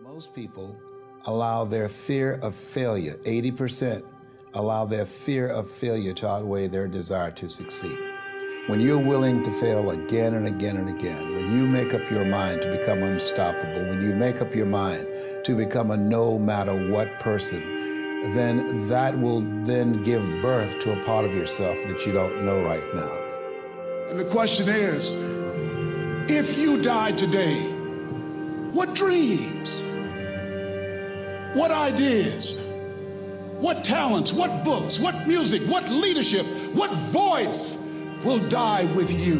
Most people allow their fear of failure, 80%, allow their fear of failure to outweigh their desire to succeed. When you're willing to fail again and again and again, when you make up your mind to become unstoppable, when you make up your mind to become a no matter what person, then that will then give birth to a part of yourself that you don't know right now. And the question is, if you died today, what dreams, what ideas, what talents, what books, what music, what leadership, what voice will die with you?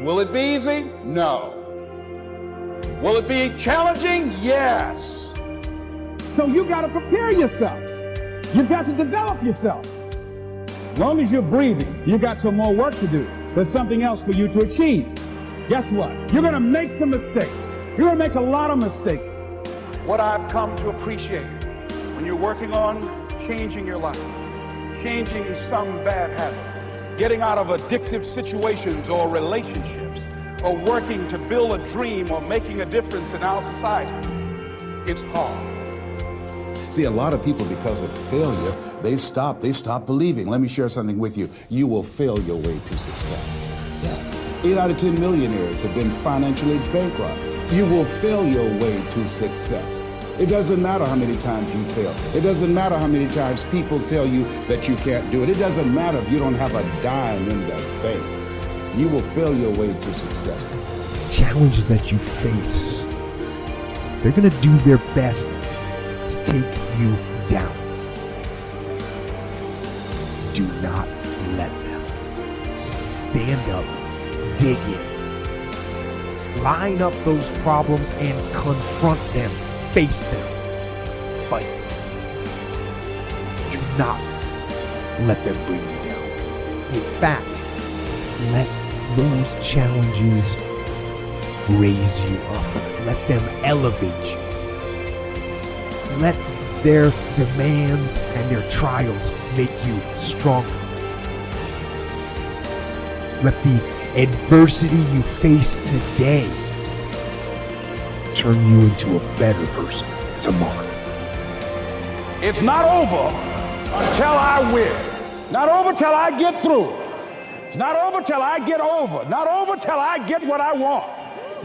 Will it be easy? No. Will it be challenging? Yes. So you got to prepare yourself. You've got to develop yourself. As long as you're breathing, you got some more work to do. There's something else for you to achieve. Guess what? You're going to make some mistakes. You're going to make a lot of mistakes. What I've come to appreciate when you're working on changing your life, changing some bad habit, getting out of addictive situations or relationships, or working to build a dream or making a difference in our society, it's hard. See, a lot of people, because of failure, they stop believing. Let me share something with you. You will fail your way to success. Yes. 8 out of 10 millionaires have been financially bankrupt. You will fail your way to success. It doesn't matter how many times you fail. It doesn't matter how many times people tell you that you can't do it. It doesn't matter if you don't have a dime in the bank. You will fail your way to success. These challenges that you face, they're going to do their best to take you down. Do not let them. Stand up, dig in, line up those problems and confront them, face them, fight them. Do not let them bring you down. In fact, let those challenges raise you up. Let them elevate you. Let their demands and their trials make you stronger. Let the adversity you face today turn you into a better person tomorrow. It's not over until I win. Not over till I get through. It's not over till I get over. Not over till I get what I want.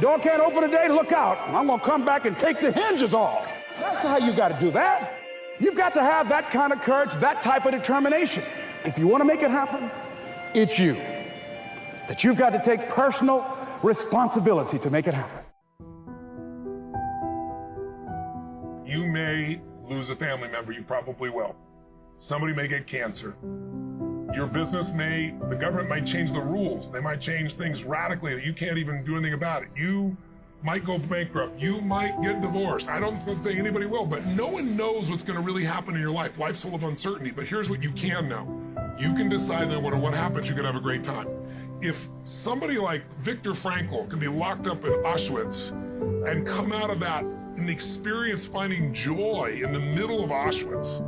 Door can't open today, look out. I'm gonna come back and take the hinges off. That's how you gotta do that. You've got to have that kind of courage, that type of determination. If you wanna make it happen, it's you. That you've got to take personal responsibility to make it happen. You may lose a family member, you probably will. Somebody may get cancer. Your business the government might change the rules. They might change things radically that you can't even do anything about it. You might go bankrupt. You might get divorced. Let's say anybody will, but no one knows what's going to really happen in your life. Life's full of uncertainty, but here's what you can know. You can decide no matter what happens, you can have a great time. If somebody like Viktor Frankl can be locked up in Auschwitz and come out of that and experience finding joy in the middle of Auschwitz,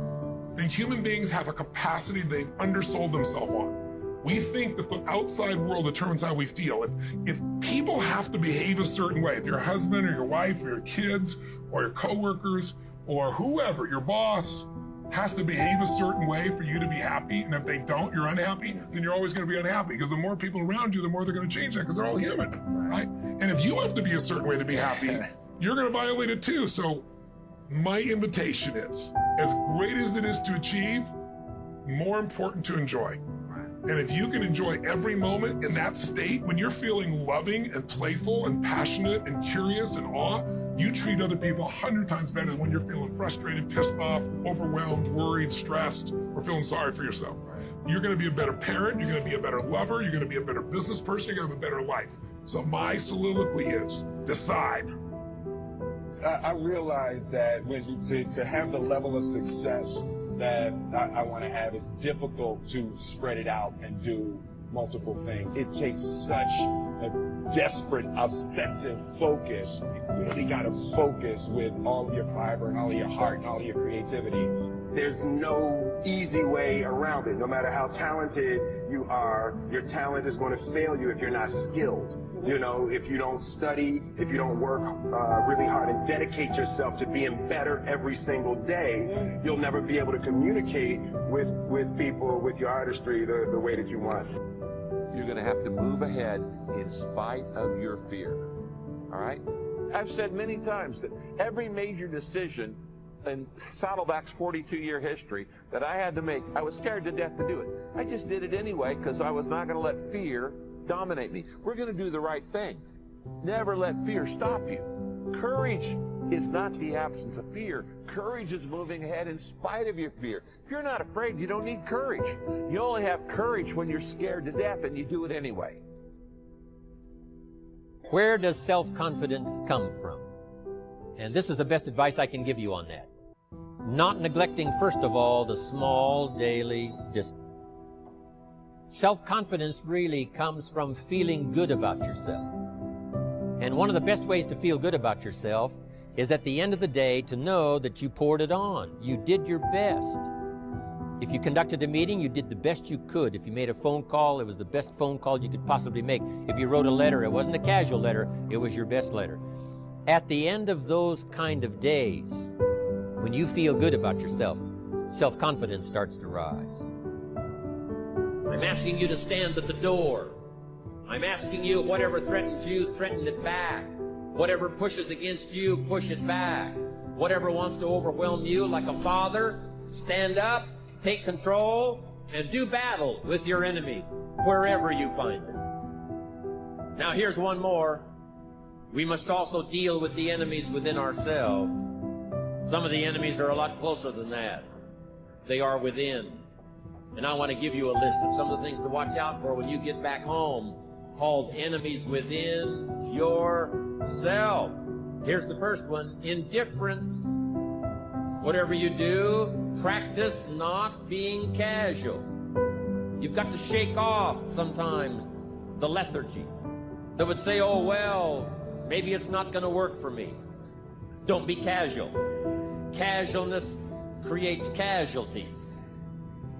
then human beings have a capacity they've undersold themselves on. We think that the outside world determines how we feel. If people have to behave a certain way, if your husband or your wife or your kids or your coworkers or whoever, your boss, has to behave a certain way for you to be happy, and if they don't, you're unhappy, then you're always going to be unhappy, because the more people around you, the more they're going to change that, because they're all human, right? And if you have to be a certain way to be happy, you're going to violate it too. So my invitation is, as great as it is to achieve, more important to enjoy. And if you can enjoy every moment in that state, when you're feeling loving and playful and passionate and curious and awe, you treat other people 100 times better than when you're feeling frustrated, pissed off, overwhelmed, worried, stressed, or feeling sorry for yourself. You're going to be a better parent, you're going to be a better lover, you're going to be a better business person, you're going to have a better life. So my soliloquy is, decide. I realize that to have the level of success that I want to have, it's difficult to spread it out and do multiple things. It takes such a desperate, obsessive focus. You really got to focus with all of your fiber and all of your heart and all of your creativity. There's no easy way around it. No matter how talented you are, your talent is going to fail you if you're not skilled. You know, if you don't study, if you don't work really hard and dedicate yourself to being better every single day, you'll never be able to communicate with people, with your artistry, the way that you want. You're going to have to move ahead in spite of your fear. All right? I've said many times that every major decision in Saddleback's 42-year history that I had to make, I was scared to death to do it. I just did it anyway because I was not going to let fear dominate me. We're going to do the right thing. Never let fear stop you. Courage is not the absence of fear. Courage is moving ahead in spite of your fear. If you're not afraid, you don't need courage. You only have courage when you're scared to death and you do it anyway. Where does self-confidence come from? And this is the best advice I can give you on that. Not neglecting, first of all, the small daily discipline. Self-confidence really comes from feeling good about yourself. And one of the best ways to feel good about yourself is at the end of the day to know that you poured it on. You did your best. If you conducted a meeting, you did the best you could. If you made a phone call, it was the best phone call you could possibly make. If you wrote a letter, it wasn't a casual letter, it was your best letter. At the end of those kind of days, when you feel good about yourself, self-confidence starts to rise. I'm asking you to stand at the door. I'm asking you, whatever threatens you, threaten it back. Whatever pushes against you, push it back. Whatever wants to overwhelm you like a father, stand up, take control, and do battle with your enemies, wherever you find them. Now here's one more. We must also deal with the enemies within ourselves. Some of the enemies are a lot closer than that. They are within. And I want to give you a list of some of the things to watch out for when you get back home, called enemies within yourself. Here's the first one, indifference. Whatever you do, practice not being casual. You've got to shake off sometimes the lethargy that would say, oh, well, maybe it's not going to work for me. Don't be casual. Casualness creates casualties.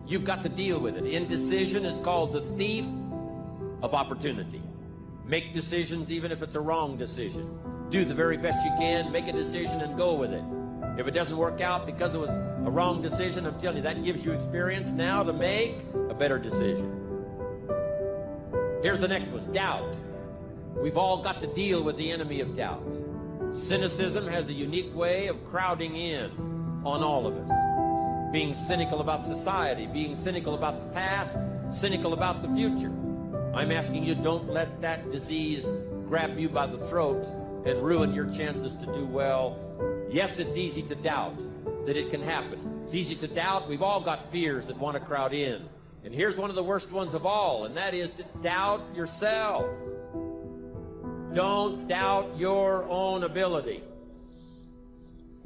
You've got to deal with it. Indecision is called the thief of opportunity. Make decisions even if it's a wrong decision. Do the very best you can, make a decision and go with it. If it doesn't work out because it was a wrong decision, I'm telling you, that gives you experience now to make a better decision. Here's the next one, doubt. We've all got to deal with the enemy of doubt. Cynicism has a unique way of crowding in on all of us. Being cynical about society, being cynical about the past, cynical about the future. I'm asking you, don't let that disease grab you by the throat and ruin your chances to do well. Yes, it's easy to doubt that it can happen. It's easy to doubt. We've all got fears that want to crowd in. And here's one of the worst ones of all, and that is to doubt yourself. Don't doubt your own ability.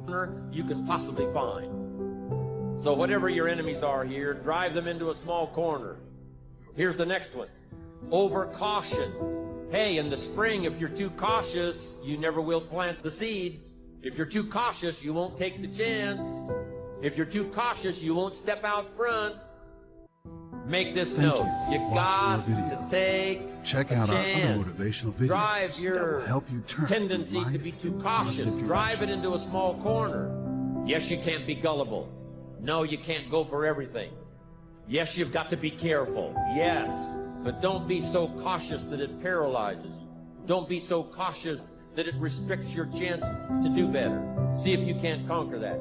You can possibly find. So whatever your enemies are here, drive them into a small corner. Here's the next one. Over-caution. Hey, in the spring, if you're too cautious, you never will plant the seed. If you're too cautious, you won't take the chance. If you're too cautious, you won't step out front. Make this note. You got to take Check out our other motivational videos. Drive your that will help you turn tendency to be too cautious. Drive it into a small corner. Yes, you can't be gullible. No, you can't go for everything. Yes, you've got to be careful. Yes, but don't be so cautious that it paralyzes you. Don't be so cautious that it restricts your chance to do better. See if you can't conquer that.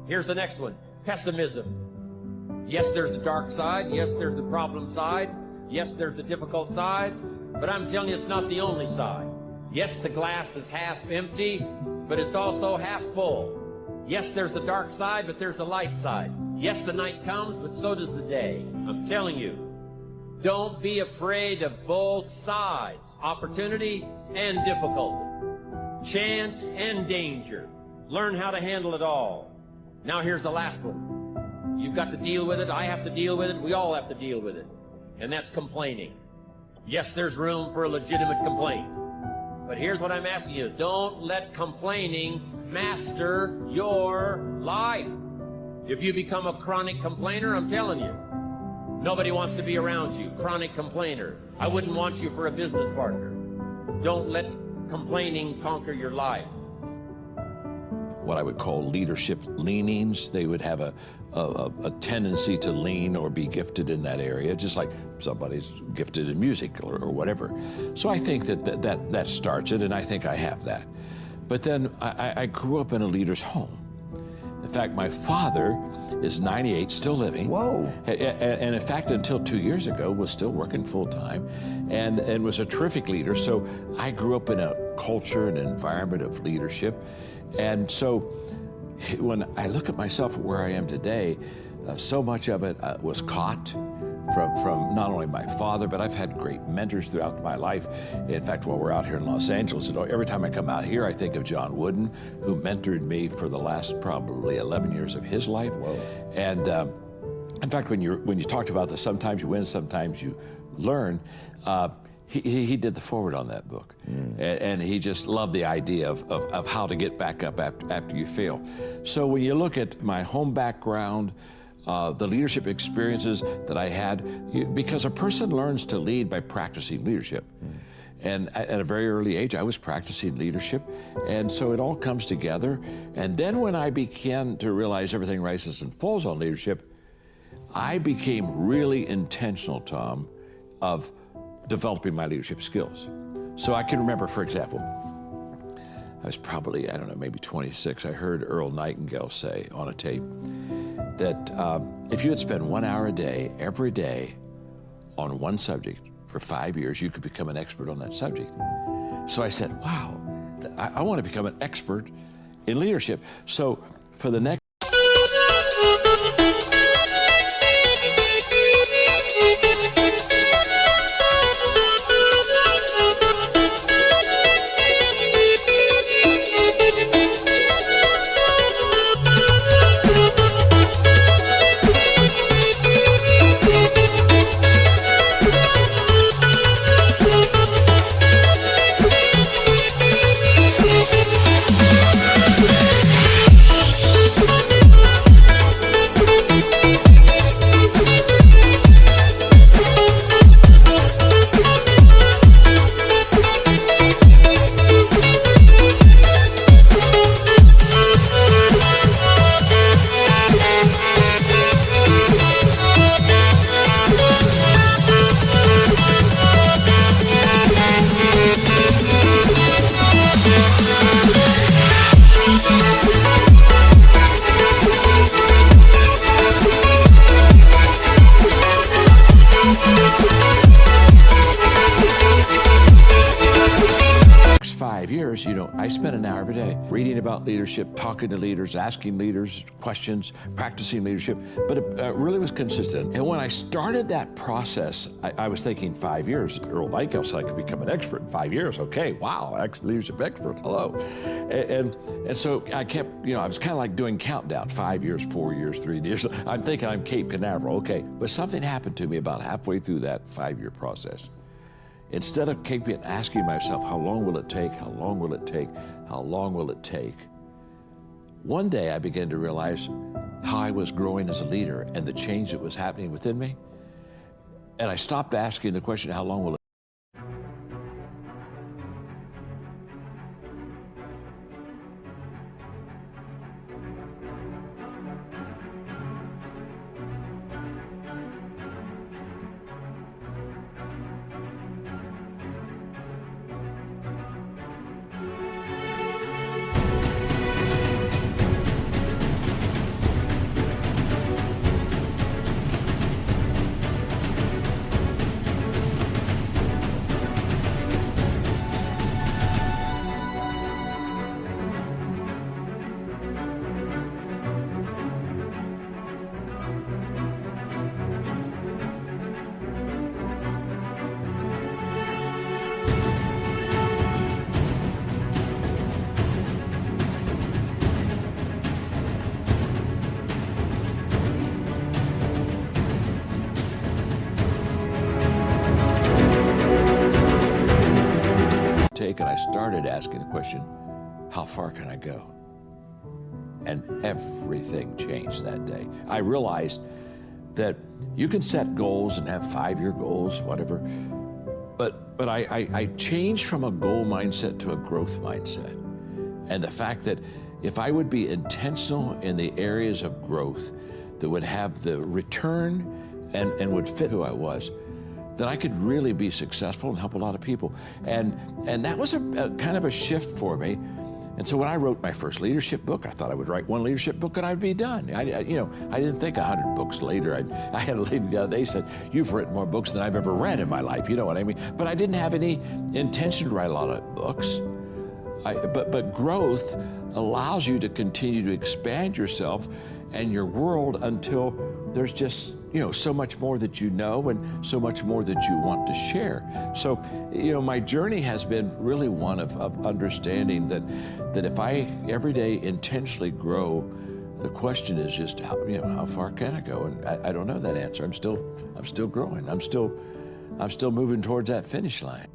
Here's the next one. Pessimism. Yes, there's the dark side. Yes, there's the problem side. Yes, there's the difficult side. But I'm telling you, it's not the only side. Yes, the glass is half empty, but it's also half full. Yes, there's the dark side, but there's the light side. Yes, the night comes, but so does the day. I'm telling you, don't be afraid of both sides, opportunity and difficulty, chance and danger. Learn how to handle it all. Now here's the last one. You've got to deal with it. I have to deal with it. We all have to deal with it. And that's complaining. Yes, there's room for a legitimate complaint. But here's what I'm asking you. Don't let complaining master your life. If you become a chronic complainer, I'm telling you, nobody wants to be around you. Chronic complainer. I wouldn't want you for a business partner. Don't let complaining conquer your life. What I would call leadership leanings. They would have a tendency to lean or be gifted in that area, just like somebody's gifted in music or whatever. So I think that starts it, and I think I have that. But then I grew up in a leader's home. In fact, my father is 98, still living. Whoa. And in fact, until 2 years ago, was still working full-time and was a terrific leader. So I grew up in a culture and environment of leadership. And so when I look at myself where I am today, so much of it was caught from not only my father, but I've had great mentors throughout my life. In fact, while we're out here in Los Angeles, every time I come out here, I think of John Wooden, who mentored me for the last probably 11 years of his life. Whoa. And in fact, when you talked about this, sometimes you win, sometimes you learn, he did the foreword on that book. And he just loved the idea of how to get back up after you fail. So when you look at my home background, the leadership experiences that I had, because a person learns to lead by practicing leadership. And at a very early age, I was practicing leadership. And so it all comes together. And then when I began to realize everything rises and falls on leadership, I became really intentional, Tom, of developing my leadership skills. So I can remember, for example, I was probably, I don't know, maybe 26. I heard Earl Nightingale say on a tape that if you had spent 1 hour a day, every day, on one subject for 5 years, you could become an expert on that subject. So I said, wow, I want to become an expert in leadership. So for the next years, I spent an hour every day reading about leadership, talking to leaders, asking leaders questions, practicing leadership, but it really was consistent. And when I started that process, I was thinking 5 years. Earl Nightingale said I could become an expert in 5 years. Okay, wow, leadership expert, hello. And so I kept, I was kind of like doing countdown, 5 years, 4 years, 3 years. I'm thinking I'm Cape Canaveral, okay. But something happened to me about halfway through that 5-year process. Instead of keeping asking myself, how long will it take? How long will it take? How long will it take? One day I began to realize how I was growing as a leader and the change that was happening within me. And I stopped asking the question, how long will it take? And I started asking the question, how far can I go? And everything changed that day. I realized that you can set goals and have 5-year goals, whatever, But I changed from a goal mindset to a growth mindset. And the fact that if I would be intentional in the areas of growth that would have the return and would fit who I was, then I could really be successful and help a lot of people. And that was a kind of a shift for me. And so when I wrote my first leadership book, I thought I would write one leadership book and I'd be done. I didn't think 100 books later. I had a lady the other day said, "You've written more books than I've ever read in my life." You know what I mean? But I didn't have any intention to write a lot of books. But growth allows you to continue to expand yourself and your world until there's just, so much more that you know and so much more that you want to share. So, my journey has been really one of understanding that if I every day intentionally grow, the question is just how far can I go? And I don't know that answer. I'm still growing. I'm still moving towards that finish line.